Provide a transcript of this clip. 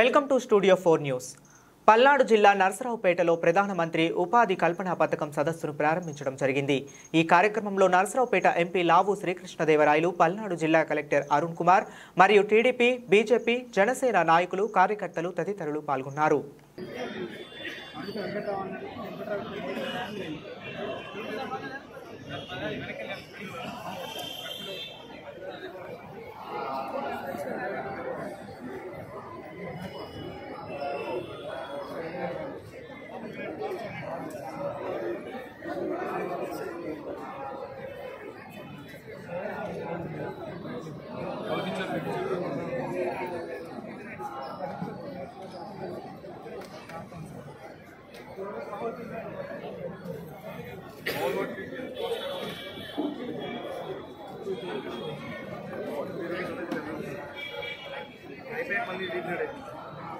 Welcome to studio 4 news. Palnadu జిల్లా నర్సరావుపేటలో ప్రధానమంత్రి ఉపాధి కల్పన పథకం సదస్సును ప్రారంభించడం జరిగింది. ఈ కార్యక్రమంలో నర్సరావుపేట ఎంపీ లావు శ్రీకృష్ణదేవరాయలు, పల్నాడు జిల్లా కలెక్టర్ అరుణ్ కుమార్ మరియు టీడీపీ, బీజేపీ, జనసేన నాయకులు, కార్యకర్తలు తదితరులు పాల్గొన్నారు. అయిపోయి మళ్ళీ